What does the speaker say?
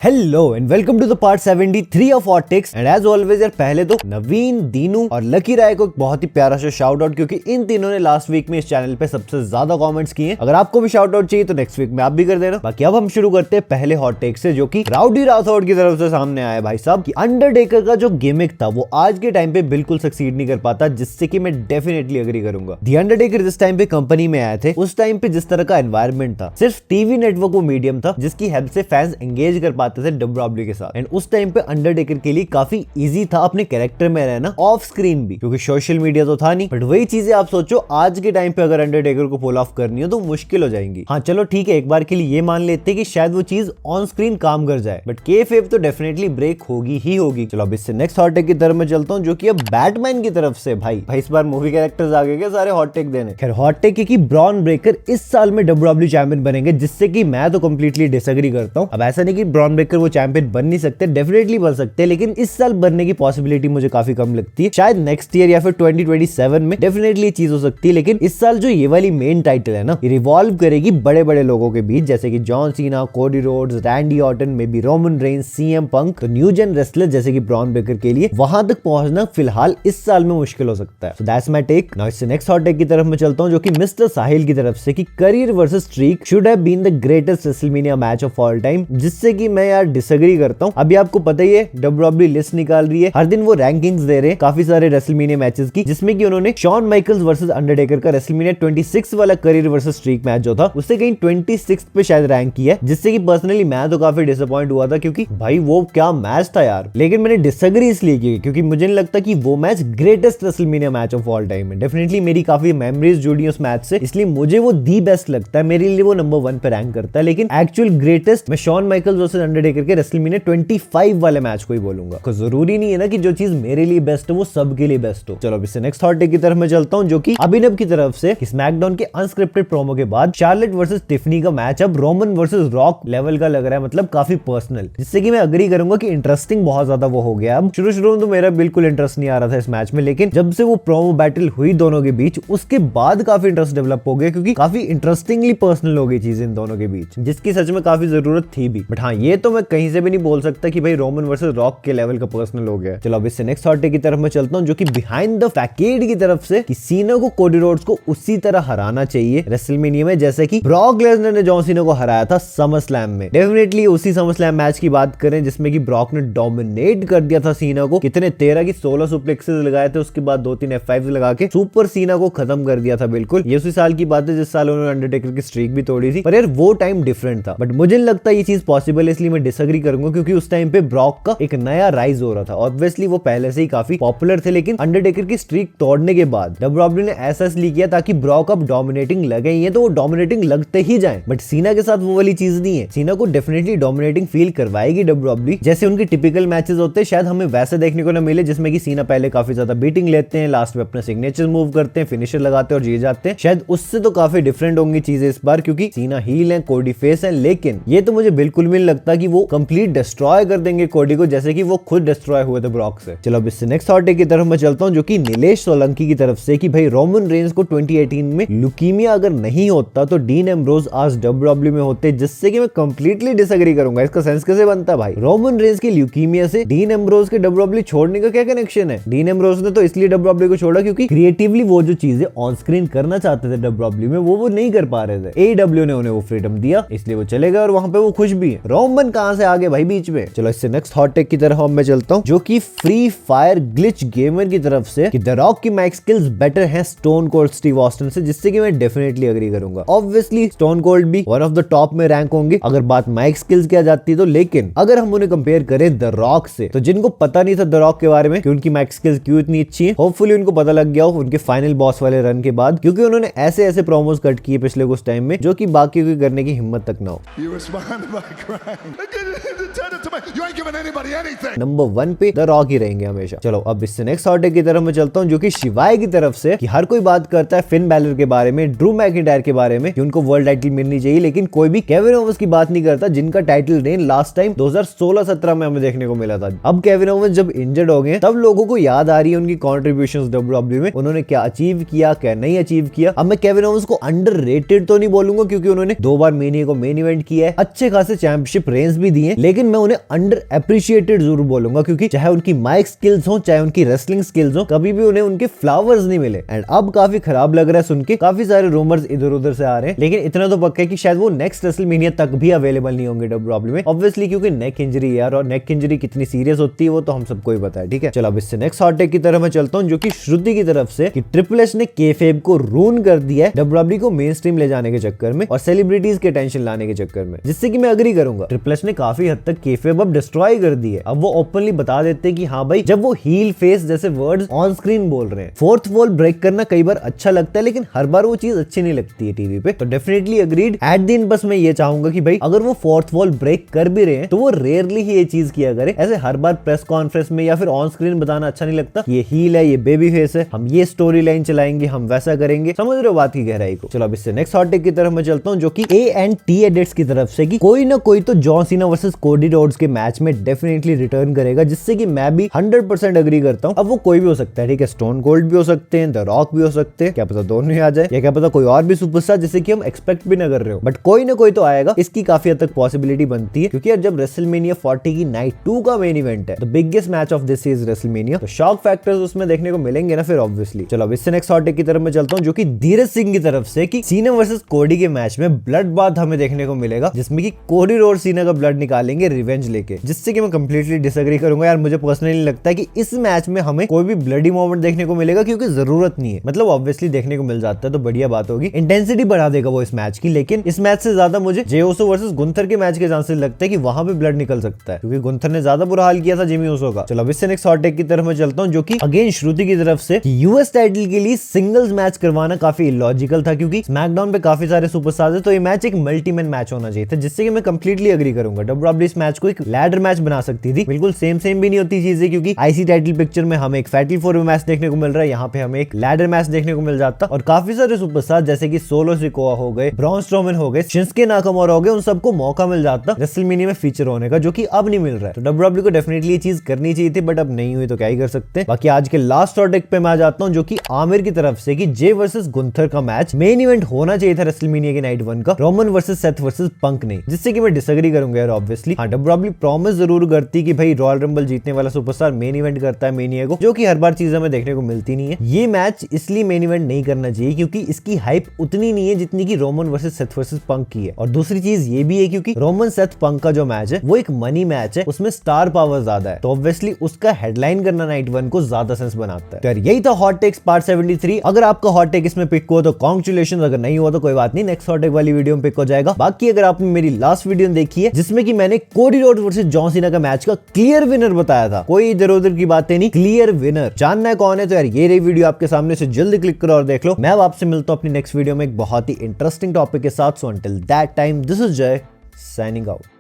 Hello and welcome to the part 73 of hot takes. And as always यार पहले तो नवीन, दीनू और लकी राय को एक बहुत ही प्यारा सा शाउट आउट, क्योंकि इन तीनों ने लास्ट वीक में इस चैनल पे सबसे ज्यादा कमेंट्स किए। अगर आपको भी शाउट आउट चाहिए तो नेक्स्ट वीक में आप भी कर देना। बाकी अब हम शुरू करते हैं पहले हॉट टेक्स से, जो कि राउडी राठौड़ की तरफ से सामने आया भाई साहब कि अंडरटेकर का जो गिमिक था वो आज के टाइम पे बिल्कुल सक्सीड नहीं कर पाता, जिससे कि मैं डेफिनेटली एग्री करूंगा। दी अंडरटेकर जिस टाइम पे कंपनी में आए थे उस टाइम पे जिस तरह का एनवायरमेंट था, सिर्फ टीवी नेटवर्क वो मीडियम था जिसकी हेल्प से फैंस एंगेज कर पाते थे डब्ल्यूडब्ल्यूई के साथ। एंड उस टाइम पे अंडरटेकर के लिए काफी इजी था अपने कैरेक्टर में रहना ऑफ स्क्रीन भी, क्योंकि सोशल मीडिया तो था नहीं। बट वही चीजें आप सोचो आज के टाइम पे अगर अंडरटेकर को पुल ऑफ करनी हो तो मुश्किल हो जाएंगी। हाँ चलो ठीक है, एक बार के लिए ये मान लेते हैं कि शायद वो चीज ऑन स्क्रीन काम कर जाए, बट केएफएफ तो डेफिनेटली ब्रेक होगी ही होगी। चलो अब इससे नेक्स्ट हॉट टेक की तरफ मैं चलता हूँ, जो कि अब बैटमैन की तरफ से। भाई इस बार मूवी कैरेक्टर्स आ गए क्या सारे हॉट टेक देने। खैर हॉट टेक की ब्रॉन ब्रेकर इस साल में डब्ल्यूडब्ल्यूई चैंपियन बनेंगे, जिससे कि मैं तो कंप्लीटली डिसएग्री करता हूँ। अब ऐसा नहीं कि ब्रॉन ब्रेकर वो चैंपियन बन नहीं सकते, डेफिनेटली बन सकते हैं, लेकिन इस साल बनने की पॉसिबिलिटी मुझे काफी कम लगती है। शायद नेक्स्ट ईयर या फिर 2027 में डेफिनेटली ये चीज हो सकती है, लेकिन इस साल जो ये वाली मेन टाइटल है ना, ये रिवॉल्व करेगी बड़े बड़े लोगों के बीच, जैसे कि John Cena, Cody Rhodes, Randy Orton, may be Roman Reigns, CM Punk. तो न्यू जेन रेसलर जैसे कि ब्रॉन ब्रेकर के लिए वहां तक पहुंचना फिलहाल इस साल में मुश्किल हो सकता है। So that's my take. Now इससे नेक्स्ट हॉट टेक की तरफ मैं चलता हूं, जो कि मिस्टर साहिल की तरफ से कि career versus streak should have been the greatest WrestleMania match of all time, जिससे कि मैं यार डिसएग्री करता हूं। अभी आपको पता ही है डब्ल्यूडब्ल्यूई लिस्ट निकाल रही है, हर दिन वो रैंकिंग्स दे रहे हैं काफी सारे रेसलमेनिया मैचेस की, जिसमें कि उन्होंने शॉन माइकल्स वर्सेस अंडरटेकर का रेसलमेनिया 26 वाला करियर वर्सेस स्ट्रीक मैच जो था उसे कहीं 26 पे शायद रैंक किया है, जिससे कि पर्सनली मैं तो काफी डिसअपॉइंट हुआ था, क्योंकि भाई वो क्या मैच था यार। लेकिन मैंने डिसएग्री इसलिए की क्योंकि मुझे नहीं लगता कि वो match greatest WrestleMania match of all time है। डेफिनेटली मेरी काफी मेमोरीज जुड़ी उस मैच से, इसलिए मुझे वो दी बेस्ट लगता है, मेरे लिए वो नंबर 1 पे रैंक करता है। लेकिन एक्चुअल ग्रेटेस्ट मैं शॉन माइकल्स वर्सेस अंडरटेकर के रेसलमेनिया 25 वाले मैच को ही बोलूंगा। जरूरी नहीं है ना कि जो चीज मेरे लिए बेस्ट हो वो सबके लिए बेस्ट हो। चलो अब इससे नेक्स्ट हॉट टेक की तरफ मैं चलता हूं, जो कि अभिनव की तरफ से स्मैकडाउन के अनस्क्रिप्टेड प्रोमो के बाद शार्लेट वर्सेस टिफनी का मैच अब रोमन वर्सेस रॉक लेवल का लग रहा है, मतलब काफी पर्सनल, जिससे कि मैं अग्री करूंगा कि इंटरेस्टिंग बहुत ज्यादा वो हो गया। अब शुरू में तो मेरा बिल्कुल इंटरेस्ट नहीं आ रहा था इस मैच में, लेकिन जब से वो प्रोमो बैटल हुई दोनों के बीच उसके बाद काफी इंटरेस्ट डेवलप हो गया, क्योंकि काफी इंटरेस्टिंगली पर्सनल हो गई चीज इन दोनों के बीच, जिसकी सच में काफी जरूरत थी भी। बट हाँ ये तो मैं कहीं से भी नहीं बोल सकता कि भाई रोमन वर्सेस रॉक के लेवल का पर्सनल हो गया। चलो अब इससे नेक्स्ट हॉट टेक की तरफ मैं चलता हूं, जो कि बिहाइंड द फैकेड की तरफ से कि सीना को कोडी रोड्स को उसी तरह हराना चाहिए रेसलमेनिया में जैसे कि ब्रॉक लेसनर ने जॉन सीना को हराया था समर स्लैम में। डेफिनेटली उसी समर स्लैम मैच की बात करें जिसमें कि ब्रॉक ने डोमिनेट कर दिया था सीना को, कितने 13 की 16 सुप्लेक्सेस लगाए थे, उसके बाद 2-3 F5 लगा के सुपर सीना को खत्म कर दिया था। बिल्कुल ये उसी साल की बात है जिस साल उन्होंने अंडरटेकर की स्ट्रीक भी तोड़ी थी, पर यार वो टाइम डिफरेंट था। बट मुझे नहीं लगता ये चीज पॉसिबल है, इसलिए मैं डिसएग्री करूंगा, क्योंकि उस टाइम पे ब्रॉक का एक नया राइज हो रहा था। ऑब्वियसली वो पहले से ही काफी पॉपुलर थे, लेकिन अंडरटेकर की स्ट्रीक तोड़ने के बाद डब्ल्यूडब्ल्यूई ने ऐसा इसलिए किया ताकि ब्रॉक अब डोमिनेटिंग लगे ही है तो वो डोमिनेटिंग लगते ही जाएं। बट सीना के साथ वो वाली चीज नहीं है, सीना को डेफिनेटली डोमिनेटिंग फील करवाएगी डब्ल्यूडब्ल्यूई, जैसे उनके टिपिकल मैचेस होते हैं शायद हमें वैसे देखने को ना मिले, जिसमें कि सीना पहले काफी ज्यादा बीटिंग लेते हैं, लास्ट में अपना सिग्नेचर मूव करते हैं, फिनिशर लगाते हैं और जीत जाते हैं। शायद उससे तो काफी डिफरेंट होंगी चीजें इस बार, क्योंकि सीना हील है, कोडी फेस है, लेकिन ये तो मुझे बिल्कुल भी नहीं लगता कि वो कंप्लीट डिस्ट्रॉय कर देंगे कोडी को, जैसे कि वो खुद डिस्ट्रॉय हुए थे ब्रॉक से। चलो अब इससे नेक्स्ट हॉट टेक की तरफ मैं चलता हूं, जो कि नीलेश सोलंकी की तरफ से कि भाई रोमन रेंस को 2018 में ल्यूकीमिया अगर नहीं होता तो डीन एम्ब्रोज आज डब्ल्यूडब्ल्यूई में होते, जिससे कि मैं कंप्लीटली डिसएग्री करूंगा। इसका सेंस कैसे बनता है भाई? रोमन रेंस की ल्यूकीमिया से डीन एम्ब्रोज के डब्ल्यूडब्ल्यूई छोड़ने का क्या कनेक्शन है? डीन एम्ब्रोज ने तो इसलिए डब्ल्यूडब्ल्यूई को छोड़ा क्योंकि क्रिएटिवली वो जो चीजें ऑन स्क्रीन करना चाहते थे डब्ल्यूडब्ल्यूई में वो नहीं कर पा रहे थे। एडब्ल्यू ने उन्हें वो फ्रीडम दिया, इसलिए वो चले गए और वहां पे वो खुश भी है। रोमन कहां से आगे भाई बीच में? चलो इससे नेक्स्ट हॉट टेक की तरफ मैं चलता हूं, जो कि फ्री फायर ग्लिच गेमर की तरफ से कि द रॉक की माइक स्किल्स बेटर हैं स्टोन कोल्ड स्टीव ऑस्टिन से, जिससे कि मैं डेफिनेटली एग्री करूंगा। ऑब्वियसली स्टोन कोल्ड भी वन ऑफ द टॉप में रैंक होंगे अगर बात माइक स्किल्स की आ जाती है तो, लेकिन अगर हम उन्हें कंपेयर करें द रॉक से, तो जिनको पता नहीं था द रॉक के बारे में कि उनकी माइक स्किल्स क्यों इतनी अच्छी है, होपफुली उनको पता लग गया हो उनके फाइनल बॉस वाले रन के बाद, क्योंकि उन्होंने ऐसे प्रोमोज कट किए पिछले कुछ टाइम में जो कि बाकी को करने की हिम्मत तक ना हो। नंबर 1 पे द रॉक ही रहेंगे हमेशा। चलो अब इससे नेक्स्ट हॉट टेक की तरफ मैं चलता हूं, जो कि शिवाय की तरफ से कि हर कोई बात करता है फिन बैलर के बारे में, ड्रू मैकिंटायर के बारे में कि उनको वर्ल्ड टाइटल मिलनी चाहिए, लेकिन कोई भी केविन ओवंस की बात नहीं करता, जिनका टाइटल रेन लास्ट टाइम 2016-17 में हमें देखने को मिला था। अब केविन ओवंस जब इंजर्ड हो गए तब लोगों को याद आ रही है उनकी कॉन्ट्रीब्यूशंस डब्ल्यूडब्ल्यूई में, उन्होंने क्या अचीव किया क्या नहीं अचीव किया। अब मैं केविन ओवंस को अंडररेटेड तो नहीं बोलूंगा, क्योंकि उन्होंने 2 बार मेनिया को मेन इवेंट किया है, अच्छे खासे चैंपियनशिप रेंज लाइंस भी दी हैं, लेकिन मैं उन्हें अंडर एप्रिशिएटेड जरूर बोलूंगा, क्योंकि चाहे उनकी माइक स्किल्स हो चाहे उनकी रेसलिंग स्किल्स हो, कभी भी उन्हें उनके फ्लावर्स नहीं मिले। एंड अब काफी खराब लग रहा है सुन के, काफी सारे रूमर्स इधर उधर से आ रहे हैं, लेकिन इतना तो पक्का है कि शायद वो नेक्स्ट रेसलमेनिया तक भी अवेलेबल नहीं होंगे डब्ल्यूडब्ल्यूई में, ऑब्वियसली क्योंकि नेक इंजरी यार, और नेक इंजरी कितनी सीरियस होती है वो तो हम सबको ही पता है। ठीक है, चलो अब इससे नेक्स्ट हॉट टेक की तरफ मैं चलता हूं, जो कि श्रुति की तरफ से कि ट्रिपल एच ने केफेब को रून कर दिया है डब्ल्यूडब्ल्यूई को मेन स्ट्रीम ले जाने के चक्कर में और सेलिब्रिटीज के टेंशन लाने के चक्कर में, जिससे कि मैं अग्री करूंगा। ट्रिपल एच ने काफी हद तक केफेब अब डिस्ट्रॉय कर दी है। अब वो ओपनली बता देते हैं कि हाँ भाई, जब वो हील फेस जैसे वर्ड्स ऑन स्क्रीन बोल रहे हैं, फोर्थ वॉल ब्रेक करना कई बार अच्छा लगता है, लेकिन हर बार वो चीज अच्छी नहीं लगती है टीवी पे। तो definitely agreed. At the end बस मैं ये चाहूंगा कि भाई अगर वो फोर्थ वॉल ब्रेक कर भी रहे हैं तो वो रेयरली ही ये चीज किया करे, ऐसे हर बार प्रेस कॉन्फ्रेंस में या फिर ऑन स्क्रीन बताना अच्छा नहीं लगता। ये हील है, ये बेबी फेस है, हम ये स्टोरी लाइन चलाएंगे, हम वैसा करेंगे। समझ रहे हो बात की गहराई को। चलो अब इससे नेक्स्ट हॉट टेक की तरफ मैं चलता हूं, जो कि A&T एडिट्स की तरफ से कि कोई ना कोई तो John Cena versus Cody Rhodes के मैच में डेफिनेटली रिटर्न करेगा, जिससे कि मैं भी 100% अग्री करता हूं। अब वो कोई भी हो सकता है, ठीक है, स्टोन कोल्ड भी हो सकते हैं, द रॉक भी हो सकते हैं, क्या पता दोनों ही आ जाए, या क्या पता कोई और भी सुपरस्टार जिसे कि हम एक्सपेक्ट भी ना कर रहे हो, बट कोई ना कोई तो आएगा। इसकी काफी हद तक पॉसिबिलिटी बनती है, क्योंकि जब रेसलमेनिया 40 की नाइट 2 का मेन इवेंट है, the biggest match of this is WrestleMania, तो शॉक फैक्टर्स उसमें देखने को मिलेंगे ना फिर ऑब्वियसली। चलो अब इससे नेक्स्ट हॉट टेक की तरफ मैं चलता हूं, जो कि धीरज सिंह की तरफ से कि सीना वर्सेस कोडी के मैच में ब्लड बाथ हमें देखने को मिलेगा, जिसमें कि कोडी रोड सीना का ब्लड निकालेंगे रिवेंज लेके, जिससे कि मैं कंप्लीटली डिसएग्री करूंगा यार। मुझे पर्सनली लगता है कि इस मैच में हमें कोई भी ब्लडी मोमेंट देखने को मिलेगा, क्योंकि जरूरत नहीं है। मतलब ऑब्वियसली देखने को मिल जाता है तो बढ़िया बात होगी, इंटेंसिटी बढ़ा देगा वो इस मैच की, लेकिन इस मैच से ज्यादा मुझे जे ओसो वर्सेस गुंथर के मैच के चांसेस लगता है कि वहां पे ब्लड निकल सकता है, क्योंकि गुंथर ने ज्यादा बुरा हाल किया था जिमी ओसो का। चलो अब इससे नेक्स्ट हॉट टेक की तरफ मैं चलता हूं, जो कि अगेन श्रुति की तरफ से यूएस टाइटल के लिए सिंगल्स मैच करवाना काफी इलॉजिकल था, क्योंकि स्मैकडाउन पे काफी सारे सुपरस्टार्स है, तो ये मैच एक मल्टीमैन मैच होना चाहिए था, जिससे कि मैं कंप्लीटली एग्री करूंगा। डब्ल्यूडब्ल्यूई इस मैच को एक लैडर मैच बना सकती थी। बिल्कुल सेम भी नहीं होती चीजें, क्योंकि आईसी टाइटल पिक्चर में हमें एक फैटल 4 वे मैच देखने को मिल रहा है, यहाँ पे हमें एक लैडर मैच देखने को मिल जाता, और काफी सारे सुपरस्टार जैसे कि सोलो सिकोआ हो गए, ब्रॉन स्ट्रोमन हो गए, शिंसुके नाकामोरा हो गए, उन सबको मौका मिल जाता रेसलमेनिया में फीचर होने का, जो कि अब नहीं मिल रहा है। तो डब्ल्यूडब्ल्यूई को डेफिनेटली ये चीज करनी चाहिए थी, बट अब नहीं हुई तो क्या ही कर सकते हैं। बाकी आज के लास्ट हॉट टेक पे मैं आ जाता हूं, जो कि आमिर की तरफ से कि जे वर्सेस गुंथर का मैच मेन इवेंट होना चाहिए था रेसलमेनिया के नाइट 1 का, रोमन वर्सेस सेथ वर्सेस पंक नहीं, जिससे कि मैं डिसएग्री करूंगा यार ऑब्वियसली। हाँ, डब्ल्यूडब्ल्यूई प्रॉमिस जरूर करती कि भाई रॉयल रंबल जीतने वाला सुपरस्टार मेन इवेंट करता है मेनिया को, जो कि हर बार चीज हमें देखने को मिलती नहीं है। ये मैच इसलिए मेन इवेंट नहीं करना चाहिए क्योंकि इसकी हाइप उतनी नहीं है जितनी की रोमन वर्सेस सेथ वर्सेस पंक की है, और दूसरी चीज ये भी है क्योंकि रोमन सेथ पंक का जो मैच है वो एक मनी मैच है, उसमें स्टार पावर ज्यादा है, तो ऑब्वियसली उसका हेडलाइन करना नाइट 1 को ज्यादा सेंस बनाता है। तो यार यही था हॉट टेक्स पार्ट 73। अगर आपका हॉट टेक इसमें पिक हुआ तो कांग्रेचुलेशंस, अगर नहीं हुआ तो कोई बात नहीं, नेक्स्ट हॉट टेक वाली वीडियो में पिक हो जाएगा। बाकी अगर आपने मेरी लास्ट वीडियो देखी है जिसमें कि मैंने Cody Rhodes versus John Cena का मैच का क्लियर विनर बताया था, कोई इधर उधर की बातें नहीं, क्लियर विनर जानना है कौन है, तो यार ये रही वीडियो आपके सामने, से जल्दी क्लिक करो और देख लो। मैं अब आपसे मिलता हूं अपनी नेक्स्ट वीडियो में एक बहुत ही इंटरेस्टिंग टॉपिक के साथ। So until that time, this is जय साइनिंग आउट।